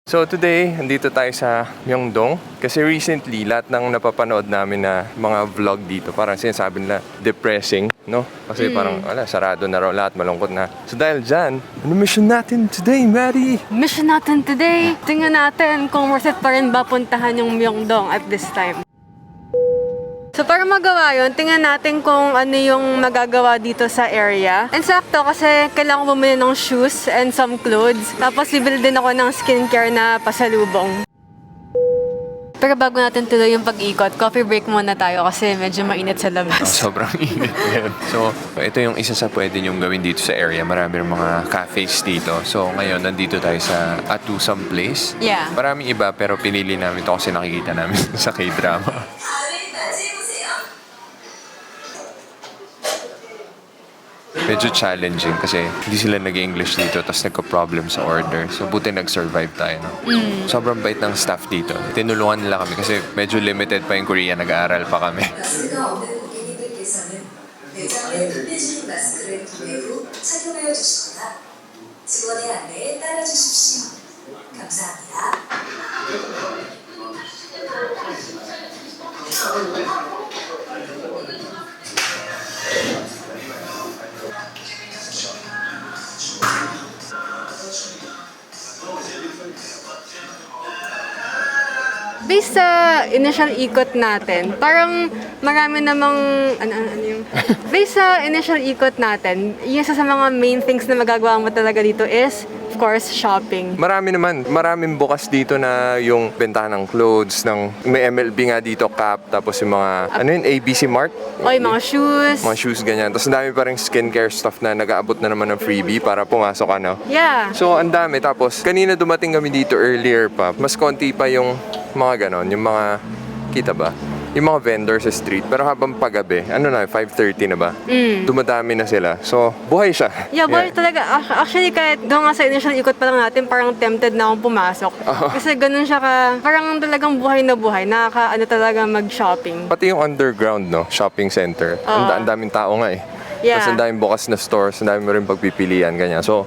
So today, andito tayo sa Myeongdong kasi recently, lahat ng napapanood namin na mga vlog dito, parang sinasabi nila depressing, no? Kasi parang, sarado na raw lahat, malungkot na. So dahil dyan, ano mission natin today, Maddie? Mission natin today, tingnan natin kung worth it pa rin ba puntahan yung Myeongdong at this time. So para magawa yun, tingnan natin kung ano yung magagawa dito sa area. And sakto kasi kailangan ko bumili ng shoes and some clothes. Tapos bibili din ako ng skincare na pasalubong. Pero bago natin tuloy yung pag-ikot, coffee break muna tayo kasi medyo mainit sa labas. Sobrang init yan. So, ito yung isa sa pwede nyong gawin dito sa area. Marami rin mga cafes dito. So, ngayon, nandito tayo sa Atusam Place. Yeah. Maraming iba, pero pinili namin ito kasi nakikita namin sa K-drama. Medyo challenging kasi hindi sila nag-English dito tapos nagka-problem sa order. So, buti nag-survive tayo. No? Sobrang bait ng staff dito. Tinulungan nila kami kasi medyo limited pa yung Korea. Nag-aaral pa kami. 마스크가 없는 고객님들께서는 매장의 도배지 마스크를 구매 후 착용하여 주시거나 직원의 안내에 따라 주십시오. 감사합니다. Based sa initial ikot natin, parang marami namang, ano yung... Based sa initial ikot natin, yung isa sa mga main things na magagawa mo talaga dito is, of course, shopping. Maraming bukas dito na yung bentahan ng clothes, may MLB nga dito, Cap, tapos yung mga, ABC Mart? O yung mga shoes. Mga shoes, ganyan. Tapos ang dami pa rin skincare stuff na nag-aabot na naman ng freebie para pumasok, Yeah. So, ang dami. Tapos, kanina dumating kami dito earlier pa. Mas konti pa yung mga ganon, yung mga, kita ba? Yung mga vendors sa street. Pero habang paggabi, 5:30 na ba? Dumadami na sila. So, buhay siya. Yeah, buhay talaga. Actually, kahit doon nga sa initial ikot pa lang natin, parang tempted na akong pumasok. Kasi ganun siya parang talagang buhay na buhay. Talaga mag-shopping. Pati yung underground, shopping center. Ang daming tao nga eh. Yeah. Tapos ang daming bukas na stores, ang daming rin pagpipilian, ganyan. So,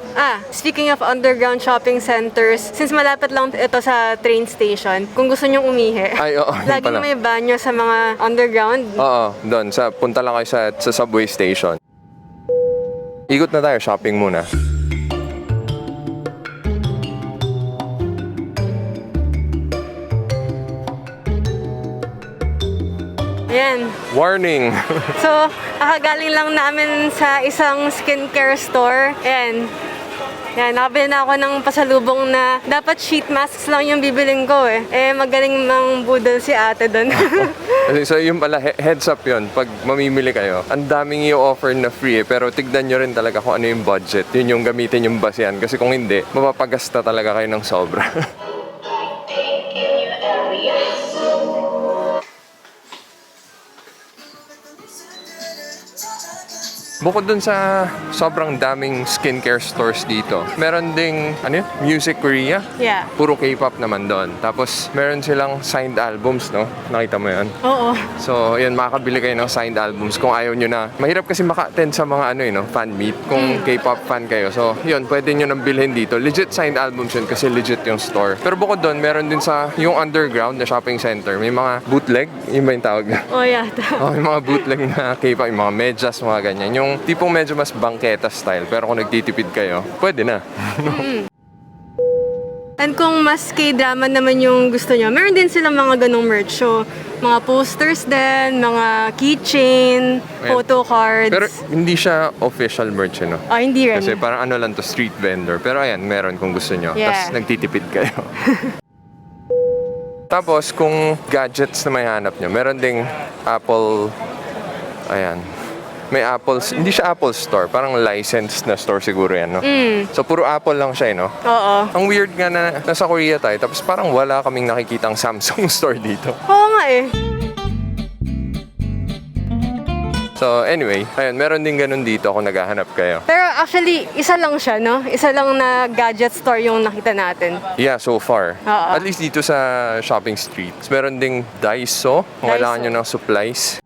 Speaking of underground shopping centers, since malapit lang ito sa train station, kung gusto nyong umihi, oo, yun laging pala. may banyo sa mga underground. Oo, doon. Punta lang kayo sa subway station. Ikot na tayo, shopping muna. Ayan. Warning! So, kakagaling lang namin sa isang skincare store. And, yan, nakabili na ako ng pasalubong na dapat sheet masks lang yung bibiling ko eh. Magaling mang budol si ate doon. So yung pala, heads up yun. Pag mamimili kayo, ang daming i-offer na free pero tignan nyo rin talaga kung ano yung budget. Yun yung gamitin yung basihan. Kasi kung hindi, mapapagasta talaga kayo ng sobra. Bukod dun sa sobrang daming skincare stores dito, meron ding, Music Korea. Yeah. Puro K-pop naman doon. Tapos, meron silang signed albums, no? Nakita mo yun? Oo. So, yun, makakabili kayo ng signed albums kung ayaw nyo na. Mahirap kasi maka-attend sa mga fan meet kung K-pop fan kayo. So, yun, pwede nyo nang bilhin dito. Legit signed albums yun kasi legit yung store. Pero bukod doon, meron din sa yung underground na shopping center. May mga bootleg, yun ba yung tawag na? Oh, yeah. May mga bootleg na K-pop, yung mga medyas, mga ganyan. Yung tipong medyo mas bangketa style. Pero kung nagtitipid kayo, pwede na. And kung mas K-drama naman yung gusto nyo, meron din silang mga ganong merch. So, mga posters din, mga keychain, photo cards. Pero hindi siya official merch, Hindi rin. Kasi parang lang to, street vendor. Pero ayan, meron kung gusto nyo. Yeah. Tapos nagtitipid kayo. Tapos kung gadgets na may hanap nyo, meron ding Apple, ayan. May Apple, hindi siya Apple Store, parang licensed na store siguro yan, So puro Apple lang siya, Oo. Ang weird nga na nasa Korea tayo, tapos parang wala kaming nakikitang Samsung store dito. Oo nga eh. So anyway, ayun, meron din ganun dito kung naghahanap kayo. Pero actually, isa lang siya, no? Isa lang na gadget store yung nakita natin. Yeah, so far. Oo. At least dito sa shopping street. Meron ding Daiso, kung kailangan nyo ng supplies.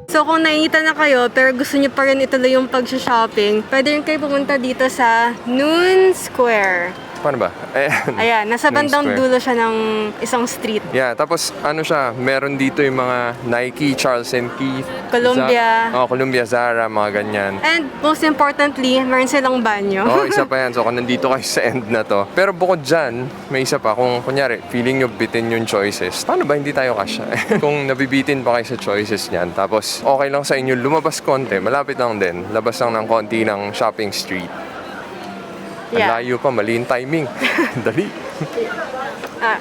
So kung nakikita na kayo, pero gusto nyo pa rin ituloy yung pag-shopping, pwede rin kayo pumunta dito sa Noon Square. Paano ba? Ayan. Ayan, nasa Yung bandang square. dulo siya ng isang street. Yeah, tapos ano siya, meron dito yung mga Nike, Charles and Keith, Columbia. Columbia, Zara, mga ganyan. And most importantly, meron silang banyo. Isa pa yan. So, kung nandito kayo sa end na to. Pero bukod dyan, may isa pa. Kung kunyari, feeling nyo bitin yung choices, paano ba hindi tayo kasya? Kung nabibitin pa kayo sa choices niyan, tapos okay lang sa inyo, lumabas konti, malapit lang din. Labas lang ng konti ng shopping street. Ang Yeah. layo pa, mali yung timing. Dali. Ah.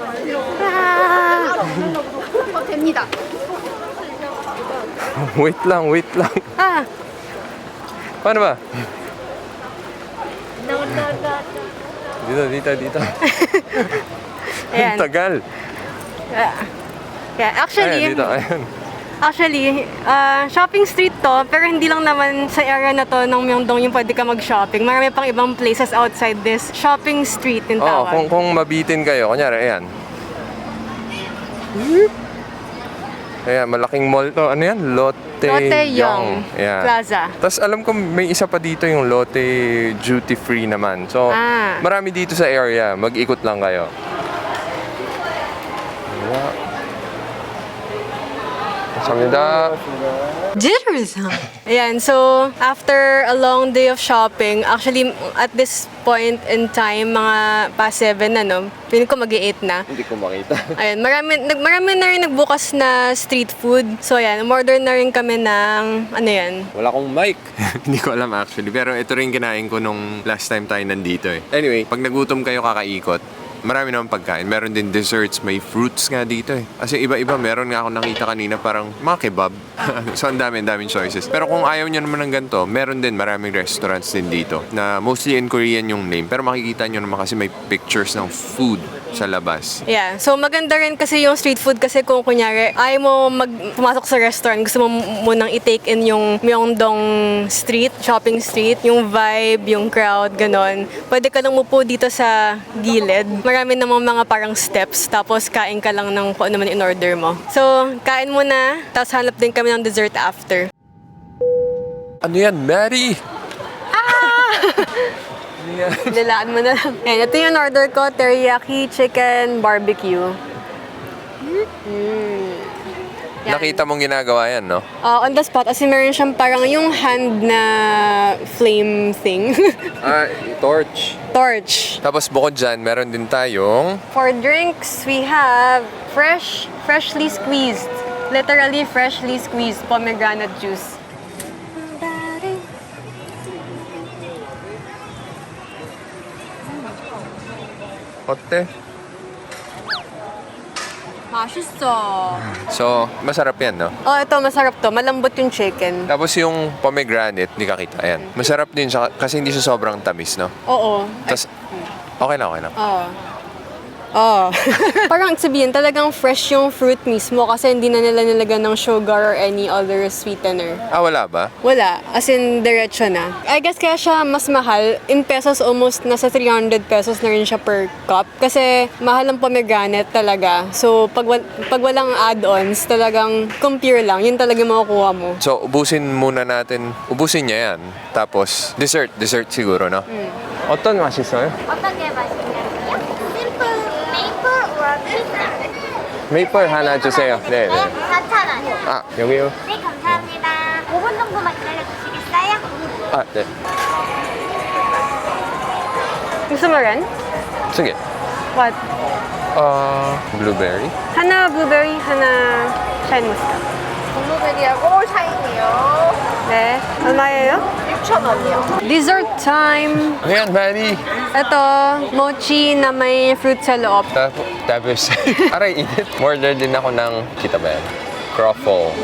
Wait lang, wait lang. Ah. Paano ba? Dito. Ayan. Ang tagal. Yeah, actually, Ayan, dito, ayan. shopping street to, pero hindi lang naman sa area na to ng Myeongdong yung pwede ka mag-shopping. Marami pang ibang places outside this shopping street yung Oo, tawag. kung mabitin kayo, kunyari, ayan. Ayan, malaking mall to. Ano yan? Lotte Yong Ayan. Plaza. Tapos alam ko may isa pa dito yung Lotte Duty Free naman. So, Ah. marami dito sa area. Mag-ikot lang kayo. 감사합니다. Jitters! Ayan, so after a long day of shopping, actually at this point in time, mga past 7 na, no? Feeling ko mag-8 na. Hindi ko makita. Ayun, marami na rin nagbukas na street food. So ayan, umorder na rin kami ng, ano yan? Wala akong mic. Hindi ko alam actually. Pero ito rin kinain ko nung last time tayo nandito eh. Anyway, pag nagutom kayo kakaikot, marami naman pagkain. Meron din desserts, may fruits nga dito eh. Kasi iba-iba, meron nga ako nakita kanina parang mga kebab. So ang daming choices. Pero kung ayaw nyo naman ng ganito, meron din maraming restaurants din dito na mostly in Korean yung name. Pero makikita nyo naman kasi may pictures ng food sa labas. Yeah, so maganda rin kasi yung street food kasi kung kunyari ayaw mo pumasok sa restaurant, gusto mo munang i-take in yung Myeongdong street, shopping street, yung vibe, yung crowd, ganon. Pwede ka lang umupo dito sa gilid. Marami namang mga parang steps, tapos kain ka lang ng kung ano man in-order mo. So, kain muna, tapos hanap din kami ng dessert after. Ano yan, Mary? Lilaan mo na lang. Ayan, ito yung order ko, teriyaki chicken barbecue. Yan. Nakita mong ginagawa yan, no? On the spot, kasi meron siyang parang yung hand na flame thing. Torch. Torch. Tapos bukod dyan, meron din tayong For drinks, we have freshly squeezed. Literally freshly squeezed pomegranate juice. kote. Mashisо. So, masarap yan, no? Oh, ito, masarap to. Malambot yung chicken. Tapos yung pomegranate, hindi ka kita. Ayan. Masarap din siya kasi hindi siya sobrang tamis, no? Oo. Tapos, okay lang. Oo. Oh. Parang sabihin, talagang fresh yung fruit mismo kasi hindi na nila nilagyan ng sugar or any other sweetener. Wala ba? Wala. As in, diretso na. I guess kaya siya mas mahal. In pesos, almost nasa 300 pesos na rin siya per cup. Kasi mahal ang pomegranate talaga. So, pag walang add-ons, talagang compare lang. Yun talaga yung makukuha mo. So, ubusin muna natin. Ubusin niya yan. Tapos, dessert siguro, no? 어떤 맛이 있어요? 어떤 게 맛있냐면요. 심플 메이플 or 피자. 메이플 하나 주세요. 네, 네. 4,000원. 여기요. 네, 감사합니다. 5분 정도만 기다려주시겠어요? 네. Gusto mo rin? sige. What? Blueberry. Hana blueberry, hana shine muscat. 블루베리하고 샤인이요. 네. 얼마예요? 6,000원이요. Dessert time! Ayan, Manny. Ito, mochi na may fruit sa loob. Tapos, aray, init. Order din ako ng, kita ba yan? Croffle.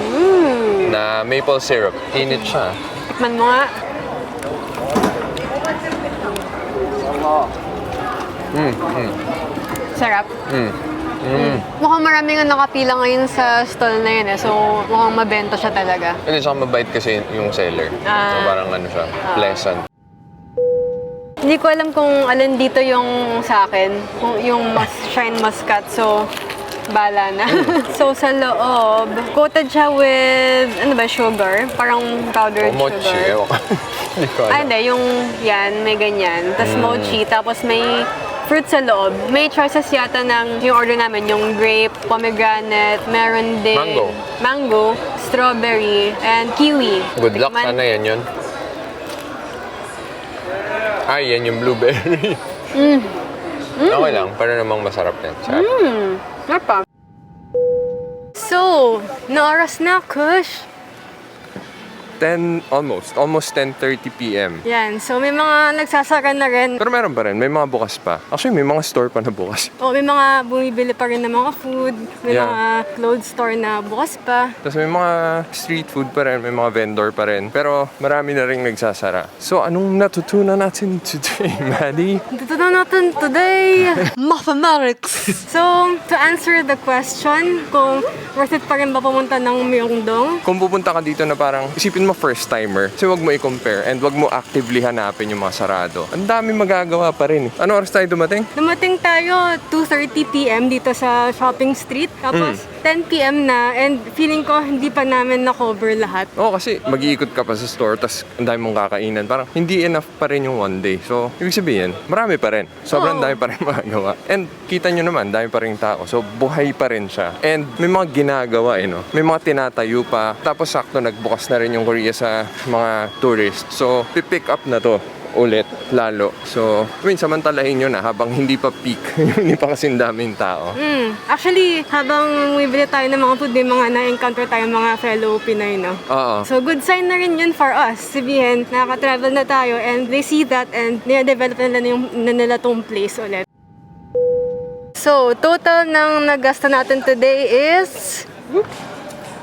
Na maple syrup. Init siya. Tikman mo nga. Sarap. Mukhang maraming nakapila ngayon sa stall na yun eh. So, mukhang mabenta siya talaga. Hindi siya mabait kasi yung seller. So, parang ano siya, pleasant. Hindi ko alam kung alin dito yung sa akin. Kung yung shine muscat. So, bala na. So, sa loob, coated siya with, ano ba, sugar? Parang powdered Mochi, sugar. ewan ko. Hindi ko alam. Hindi. Yung, yan, may ganyan. Tapos mochi. Tapos may fruit sa loob. May choices yata ng yung order namin, yung grape, pomegranate, meron din mango, strawberry, and kiwi. Good luck, Tikman. sana yan yun. Ay, yan yung blueberry. Okay lang, para namang masarap yan. Sarap. Sarap pa. So, na oras na, Kush. Almost 10:30 p.m. Yan, so may mga nagsasara na rin. Pero meron pa rin, may mga bukas pa. Actually, may mga store pa na bukas. O, may mga bumibili pa rin ng mga food. May Yeah. mga clothes store na bukas pa. Tapos may mga street food pa rin, may mga vendor pa rin. Pero marami na rin nagsasara. So, anong natutunan natin today, Maddie? Tutunan natin today, mathematics. So, to answer the question, kung worth it pa rin ba pumunta ng Myeongdong? Kung pupunta ka dito na parang, isipin mo first timer, kasi wag mo i-compare and wag mo actively hanapin yung mga sarado. Ang dami magagawa pa rin. Ano oras tayo dumating? Dumating tayo 2:30 p.m. dito sa shopping street. Tapos 10 p.m. na and feeling ko hindi pa namin na-cover lahat. Oo, kasi mag-iikot ka pa sa store, tas ang dami mong kakainan. Parang hindi enough pa rin yung one day. So, ibig sabihin, marami pa rin. Sobrang Oo. dami pa rin magagawa. And kita nyo naman, dami pa rin tao. So, buhay pa rin siya. And may mga ginagawa, no? May mga tinatayo pa. Tapos, sakto, nagbukas na rin yung Korea sa mga tourists. So, pipick up na to ulit, lalo. So, samantalahin nyo na habang hindi pa peak. Hindi pa kasing daming tao. Actually, habang bumibili tayo ng mga food, may mga na-encounter tayo mga fellow Pinoy, no? Oo. So, good sign na rin yun for us. Sabihin, nakaka-travel na tayo and they see that and nire-develop na nila tong place ulit. So, total ng nagasta natin today is...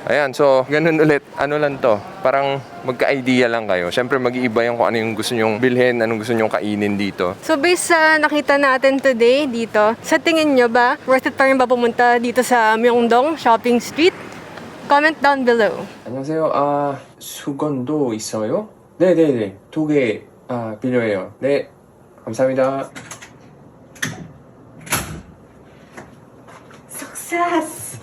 Ayan, so, ganun ulit. Ano lang to? Parang magka-idea lang kayo. Siyempre, mag-iiba yung kung ano yung gusto nyong bilhin, anong gusto nyong kainin dito. So, based sa nakita natin today dito, sa tingin nyo ba, worth it pa rin ba pumunta dito sa Myeongdong Shopping Street? Comment down below. 안녕하세요. 수건도 있어요? 네네네. 2개 필요해요. 네. 감사합니다. Success!